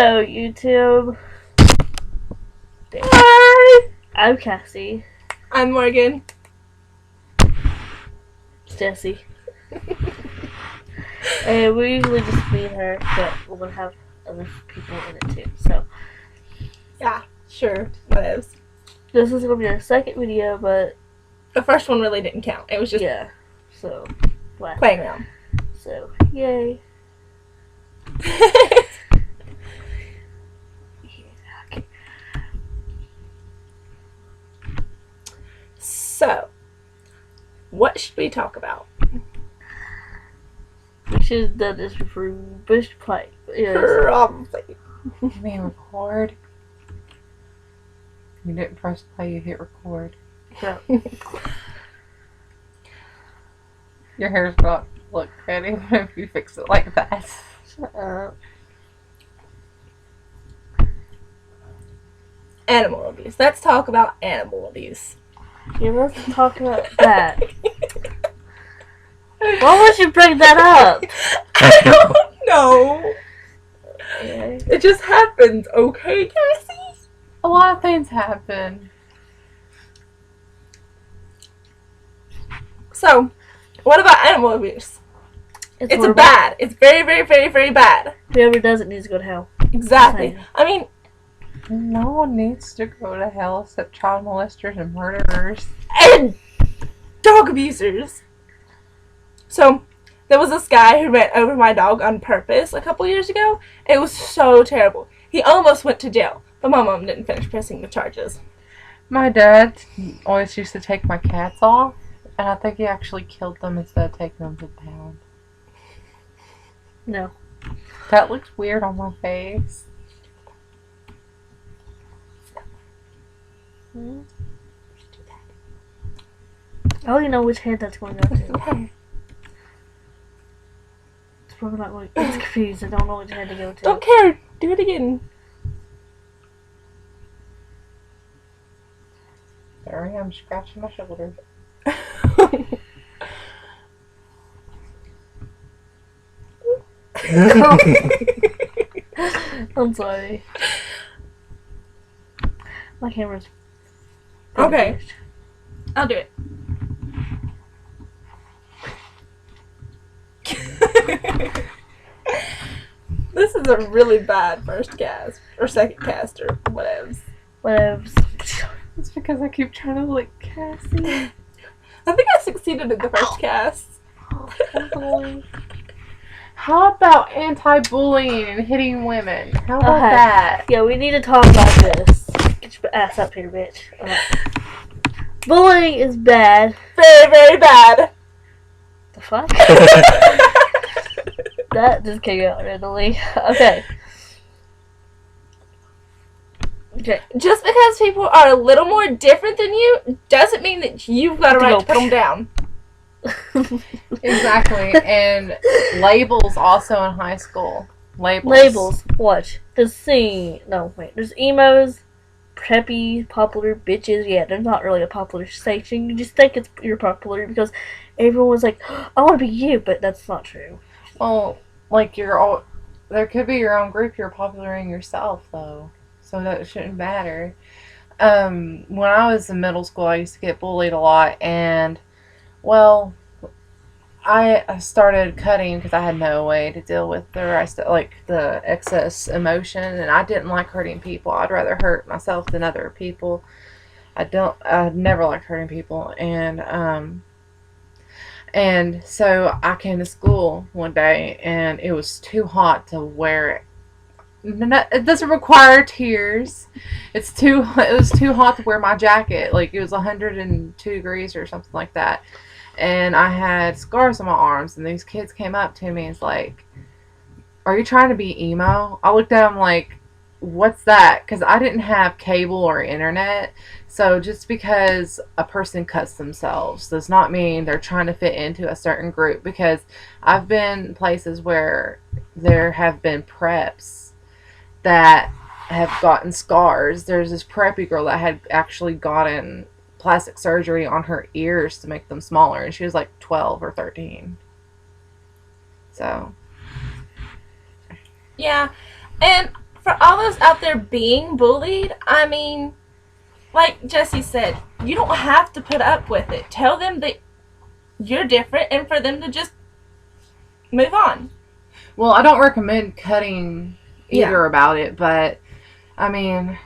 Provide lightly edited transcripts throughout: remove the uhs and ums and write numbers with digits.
Hello, YouTube. Hi! I'm Cassie. I'm Morgan. It's Jessie. And we usually just me and her, but we're going to have other people in it too. So, Yeah, sure. Whatevs. this is going to be our second video, but The first one really didn't count. It was just yeah. So, playing around. So, yay. So, what should we talk about? We should have done this before we should play. Probably. You mean record? You didn't press play, you hit record. Yeah. Your hair's not look pretty if you fix it like that. Shut up. Animal abuse. Let's talk about animal abuse. Yeah, let's talk about that. Why would you bring that up? I don't know. Yeah. It just happens, okay, Cassie? A lot of things happen. So, what about animal abuse? It's horrible. bad. It's very, very, very, very bad. Whoever does it nees to go to hell. Exactly. Same. I mean, No one needs to go to hell except child molesters and murderers. and dog abusers. So, there was this guy who ran over my dog on purpose a couple years ago. It was so terrible. He almost went to jail, but my mom didn't finish pressing the charges. My dad always used to take my cats off, and I think he actually killed them instead of taking them to the pound. No. That looks weird on my face. I don't even know which hand that's going on to. Okay. It's probably not going. It's confused. I don't know which hand to go to. Don't care. Do it again. Sorry, I'm scratching my shoulder. I'm sorry. My camera's Okay. finished. I'll do it. This is a really bad first cast, or second cast, or whatever. Whatevs. It's because I keep trying to lick Cassie. I think I succeeded in the first cast. How about anti-bullying and hitting women? How about Okay. that? Yeah, we need to talk about this. Get your ass up here, bitch. Bullying is bad. Very, very bad. The fuck? That just came out randomly. Okay. Okay. Just because people are a little more different than you doesn't mean that you've got a right to put them down. Exactly. And labels also in high school. Labels. Watch. There's there's emos, preppy, popular bitches. Yeah, they're not really a popular station. You just think you're popular because everyone's like, I want to be you, but that's not true. Well, like there could be your own group. You're popular in yourself, though, so that shouldn't matter. When I was in middle school, I used to get bullied a lot, and well, I started cutting because I had no way to deal with the rest of, like, the excess emotion, and I didn't like hurting people. I'd rather hurt myself than other people. I'd never liked hurting people, and so I came to school one day, and it was too hot to wear it. It doesn't require tears. It was too hot to wear my jacket. Like, it was 102 degrees or something like that. And I had scars on my arms, and these kids came up to me and was like, "Are you trying to be emo?" I looked at them like, "What's that?" Because I didn't have cable or internet. So just because a person cuts themselves does not mean they're trying to fit into a certain group, because I've been places where there have been preps that have gotten scars. There's this preppy girl that had actually gotten plastic surgery on her ears to make them smaller, and she was like 12 or 13. So Yeah, and for all those out there being bullied, I mean, like Jesse said, you don't have to put up with it. Tell them that you're different and for them to just move on. Well, I don't recommend cutting either about it, but I mean,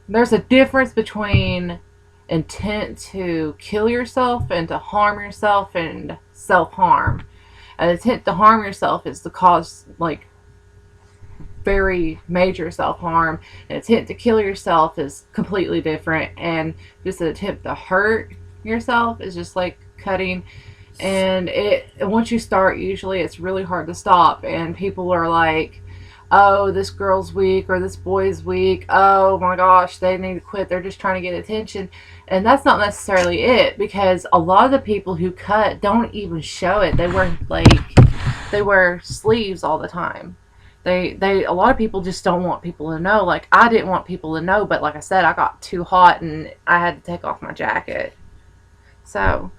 there's a difference between intent to kill yourself and to harm yourself and self-harm. An intent to harm yourself is to cause, like, very major self-harm. An attempt to kill yourself is completely different, and just an attempt to hurt yourself is just like cutting. And once you start, usually it's really hard to stop, and people are like, oh, this girl's weak or this boy's weak, oh my gosh, they need to quit, they're just trying to get attention. And that's not necessarily it, because a lot of the people who cut don't even show it. They wear sleeves all the time. A lot of people just don't want people to know. Like, I didn't want people to know, but like I said, I got too hot and I had to take off my jacket. So,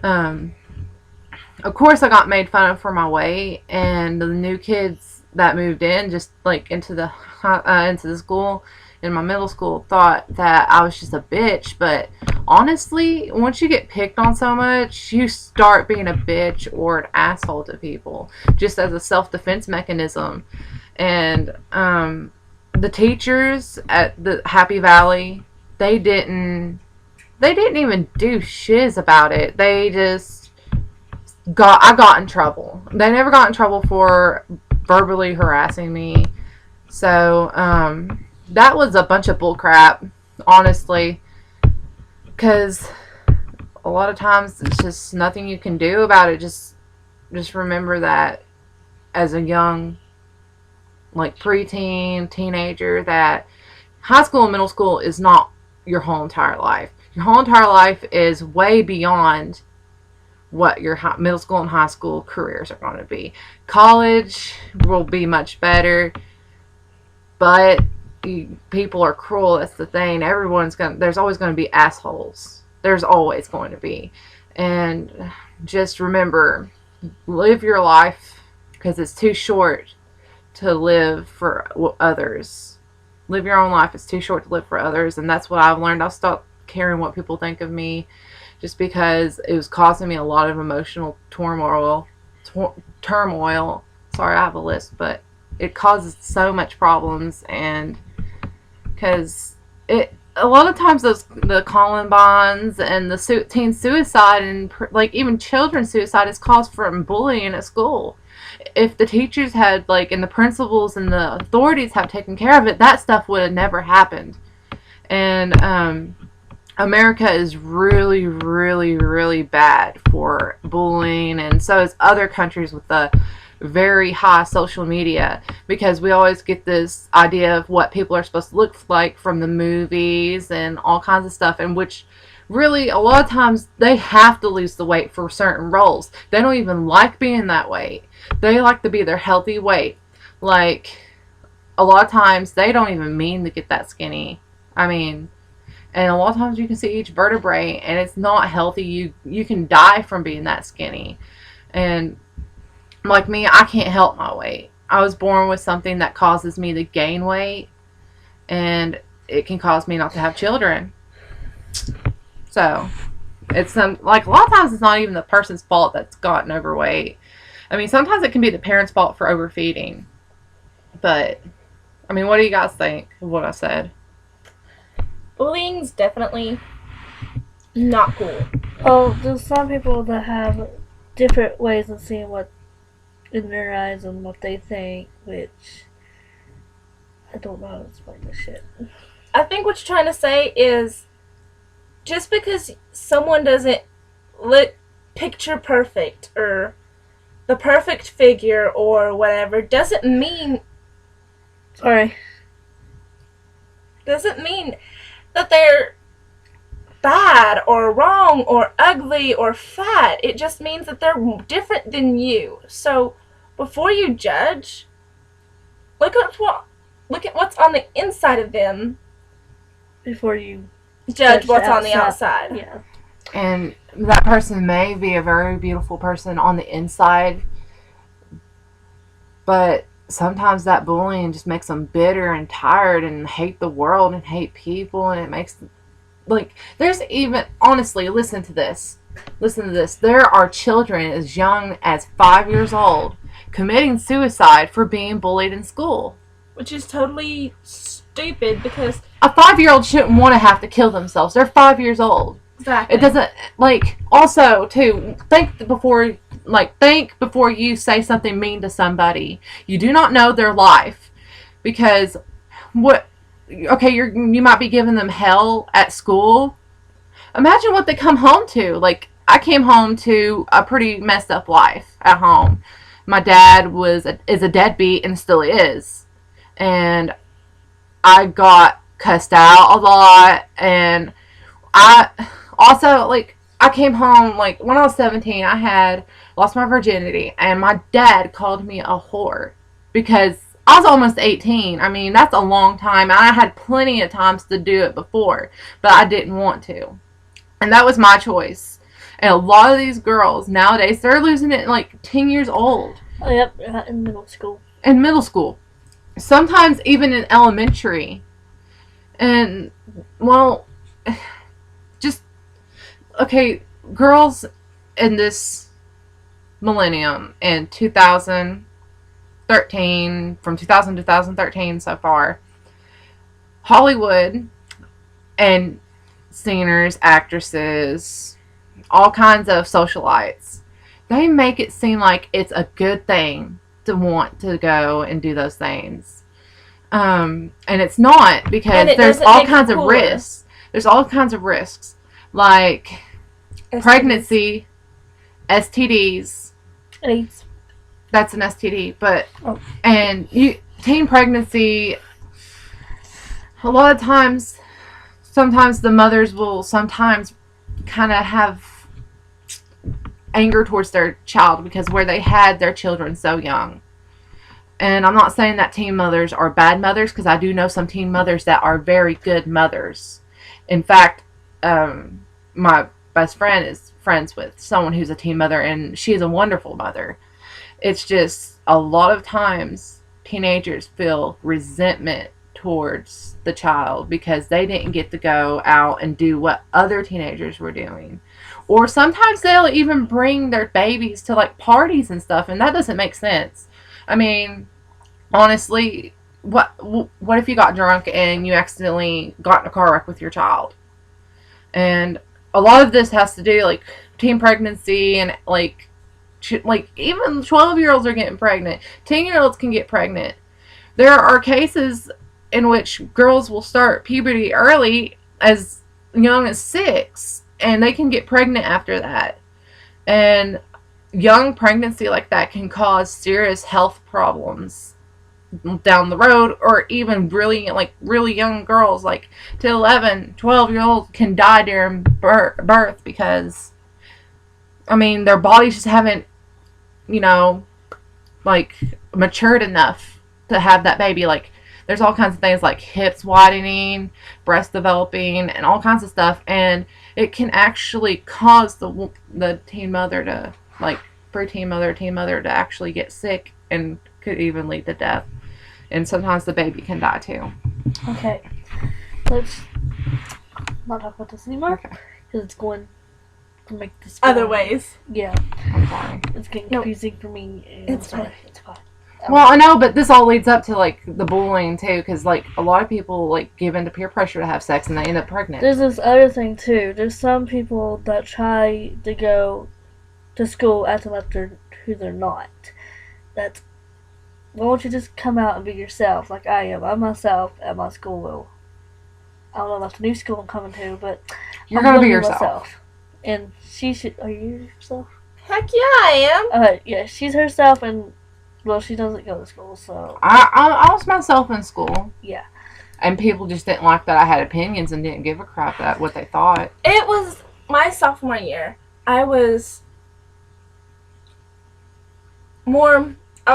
of course I got made fun of for my weight, and the new kids that moved in, just like into the school, in my middle school, thought that I was just a bitch. But honestly, once you get picked on so much, you start being a bitch or an asshole to people, just as a self-defense mechanism. And the teachers at the Happy Valley, they didn't even do shiz about it. They just I got in trouble. They never got in trouble for verbally harassing me. So that was a bunch of bullcrap, honestly, because a lot of times it's just nothing you can do about it. Just remember that as a young, like, preteen, teenager, that high school and middle school is not your whole entire life. Your whole entire life is way beyond what your middle school and high school careers are going to be. College will be much better, but people are cruel. That's the thing. There's always going to be assholes. There's always going to be. And just remember, live your life, because it's too short to live for others. Live your own life. It's too short to live for others. And that's what I've learned. I'll stop caring what people think of me, just because it was causing me a lot of emotional turmoil. Sorry, I have a list, but it causes so much problems. And because a lot of times the Columbines and the teen suicide and like even children's suicide is caused from bullying at school. If the teachers had, like, and the principals and the authorities have taken care of it, that stuff would have never happened. And America is really, really, really bad for bullying, and so is other countries with the very high social media, because we always get this idea of what people are supposed to look like from the movies and all kinds of stuff, and which really a lot of times they have to lose the weight for certain roles. They don't even like being that weight. They like to be their healthy weight. Like, a lot of times they don't even mean to get that skinny. I mean, and a lot of times you can see each vertebrae, and it's not healthy. You can die from being that skinny. And like me, I can't help my weight. I was born with something that causes me to gain weight, and it can cause me not to have children. So it's like, a lot of times it's not even the person's fault that's gotten overweight. I mean, sometimes it can be the parent's fault for overfeeding. But I mean, what do you guys think of what I said? Bullying's definitely not cool. Oh, there's some people that have different ways of seeing what in their eyes and what they think, which I don't know how to explain this shit. I think what you're trying to say is, just because someone doesn't look picture perfect or the perfect figure or whatever, doesn't mean that they're bad or wrong or ugly or fat. It just means that they're different than you. So before you judge, look at what's on the inside of them before you judge what's on the outside. Yeah. And that person may be a very beautiful person on the inside, but sometimes that bullying just makes them bitter and tired and hate the world and hate people, and it makes, like, there's even, honestly, listen to this. There are children as young as 5 years old committing suicide for being bullied in school. Which is totally stupid because A 5-year-old shouldn't want to have to kill themselves. They're 5 years old. exactly. It doesn't, like, also, too, think before you say something mean to somebody. You do not know their life, because you might be giving them hell at school. Imagine what they come home to. Like, I came home to a pretty messed up life at home. My dad is a deadbeat and still is. And I got cussed out a lot, and I also, like, I came home, like, when I was 17, I had lost my virginity, and my dad called me a whore because I was almost 18. I mean, that's a long time, and I had plenty of times to do it before, but I didn't want to. And that was my choice. And a lot of these girls nowadays, they're losing it like 10 years old. Oh, yep, in middle school. In middle school. Sometimes even in elementary. And, well, just, okay, girls in this millennium, in 2013, from 2000 to 2013 so far, Hollywood and singers, actresses, all kinds of socialites, they make it seem like it's a good thing to want to go and do those things. And it's not, because there's all kinds of risks. There's all kinds of risks, like pregnancy, STDs. AIDS. That's an STD, but and teen pregnancy. A lot of times, sometimes the mothers will sometimes kind of have anger towards their child because where they had their children so young. And I'm not saying that teen mothers are bad mothers, because I do know some teen mothers that are very good mothers. In fact, my best friend is friends with someone who's a teen mother, and she is a wonderful mother. It's just a lot of times teenagers feel resentment towards the child because they didn't get to go out and do what other teenagers were doing. Or sometimes they'll even bring their babies to, like, parties and stuff, and that doesn't make sense. I mean, honestly, what if you got drunk and you accidentally got in a car wreck with your child? And a lot of this has to do, like, teen pregnancy, and like even 12-year-olds are getting pregnant. 10-year-olds can get pregnant. There are cases in which girls will start puberty early, as young as 6, and they can get pregnant after that. And young pregnancy like that can cause serious health problems down the road, or even really young girls, like 10, 11, 12-year-olds can die during birth because, I mean, their bodies just haven't, like, matured enough to have that baby. Like, there's all kinds of things like hips widening, breast developing, and all kinds of stuff, and it can actually cause the teen mother to, like, teen mother to actually get sick, and could even lead to death. And sometimes the baby can die too. Okay, let's not talk about this anymore, because it's going to make this other ways. Yeah, I'm sorry. it's getting confusing for me. It's fine. It's fine. Well, I know, but this all leads up to, like, the bullying too, because, like, a lot of people, like, give in to peer pressure to have sex, and they end up pregnant. There's this other thing too. There's some people that try to go to school acting like who they're not. That's, why don't you just come out and be yourself like I am? I'm myself at my school. I don't know about the new school I'm coming to, but You're going to be yourself. Myself. And she should. Are you yourself? Heck yeah, I am. Yeah, she's herself, and well, she doesn't go to school, so I was myself in school. Yeah. And people just didn't like that I had opinions and didn't give a crap at what they thought. It was my sophomore year. I was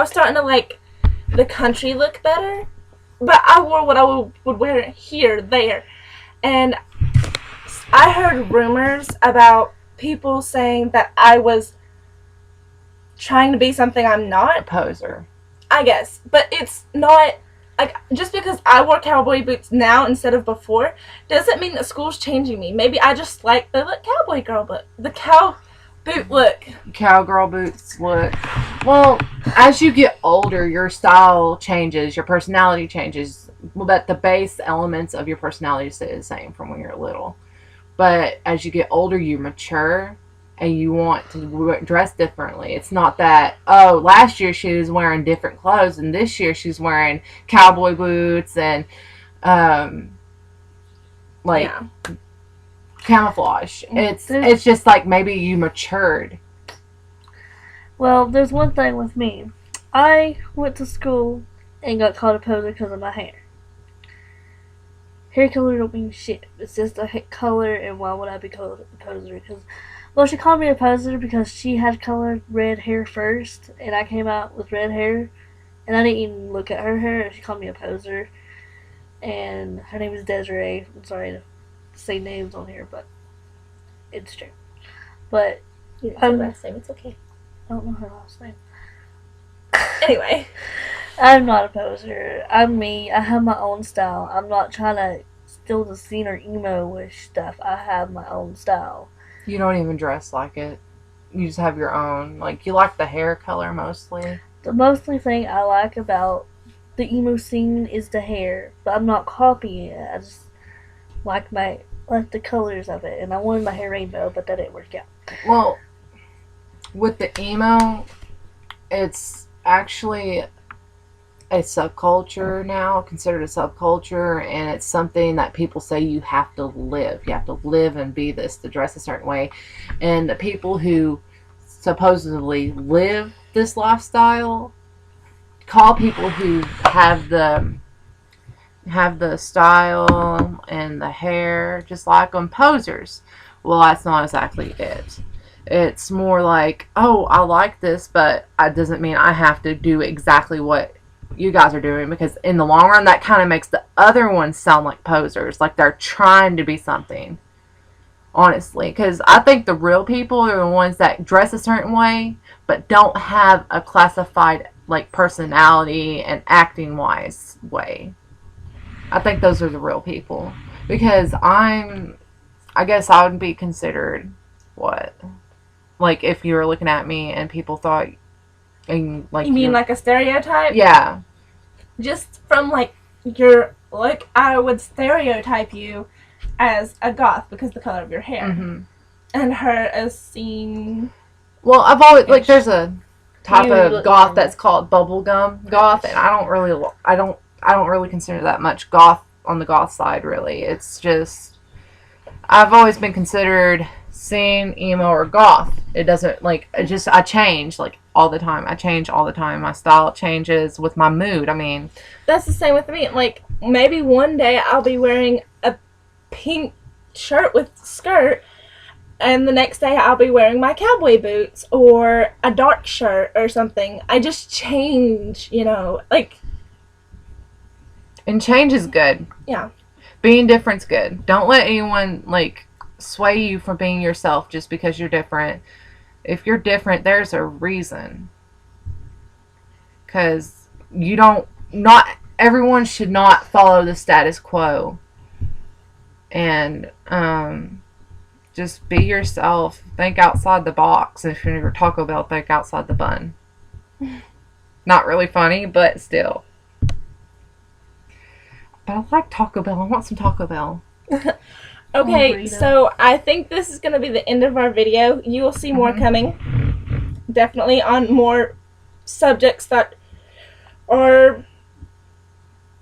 starting to like the country look better, but I wore what I would wear here, there, and I heard rumors about people saying that I was trying to be something I'm A not. poser. I guess. But it's not, like, just because I wear cowboy boots now instead of before, doesn't mean that school's changing me. Maybe I just like the cowboy girl, but the cow boot look. Cowgirl boots look. Well, as you get older, your style changes, your personality changes, but the base elements of your personality stay the same from when you're little. But as you get older, you mature and you want to dress differently. It's not that, oh, last year she was wearing different clothes and this year she's wearing cowboy boots and like Yeah. camouflage. It's just like maybe you matured. Well, there's one thing with me. I went to school and got called a poser because of my hair. Hair color don't mean shit. It's just a color, and why would I be called a poser? Because, well, she called me a poser because she had colored red hair first, and I came out with red hair, and I didn't even look at her hair, and she called me a poser. And her name is Desiree. I'm sorry to say names on here, but it's true. But You didn't say her last name. It's okay. I don't know her last name. Anyway. I'm not a poser. I'm me. I have my own style. I'm not trying to steal the scene or emo-ish stuff. I have my own style. You don't even dress like it. You just have your own. Like, you like the hair color mostly. The mostly thing I like about the emo scene is the hair, but I'm not copying it. I just like the colors of it, and I wanted my hair rainbow, but that didn't work out. Well, with the emo, it's actually a subculture now, considered a subculture, and it's something that people say you have to live. You have to live and be this, to dress a certain way. And the people who supposedly live this lifestyle call people who have the style and the hair just like them posers. Well, that's not exactly it. It's more like, oh, I like this, but it doesn't mean I have to do exactly what you guys are doing, because in the long run that kind of makes the other ones sound like posers, like they're trying to be something, honestly. Because I think the real people are the ones that dress a certain way but don't have a classified like personality and acting wise way. I think those are the real people, because I guess I would be considered what, like if you were looking at me and people thought, and like, You mean like a stereotype? yeah. Just from like your look, I would stereotype you as a goth because of the color of your hair, Mm-hmm. and her as seen. Well, I've always like there's a type You of look goth normal. that's called bubblegum goth, and I don't really consider that much goth on the goth side. Really, it's just I've always been considered scene emo or goth. It doesn't like I change like all the time. I change all the time. My style changes with my mood. I mean, That's the same with me. Like maybe one day I'll be wearing a pink shirt with skirt, and the next day I'll be wearing my cowboy boots or a dark shirt or something. I just change, like, and change is good. yeah. Being different's good. Don't let anyone like sway you from being yourself just because you're different. If you're different, there's a reason. Because not everyone should not follow the status quo. And just be yourself. Think outside the box. If you're Taco Bell, think outside the bun. Not really funny, but still. But I like Taco Bell. I want some Taco Bell. Okay, burrito. so I think this is going to be the end of our video. You will see more coming. Definitely on more subjects that are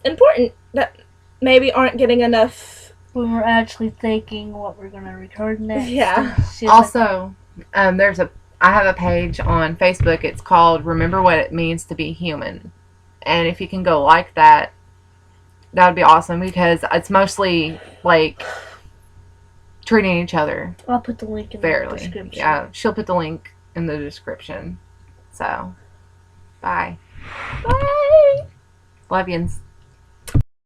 important, that maybe aren't getting enough. We were actually thinking what we're gonna record next. Yeah. and shit like Also, I have a page on Facebook. It's called Remember What It Means to Be Human. And if you can go like that, that would be awesome, because it's mostly like treating each other I'll put the link in the fairly. description. Yeah, she'll put the link in the description. So, bye. Bye! Love yous.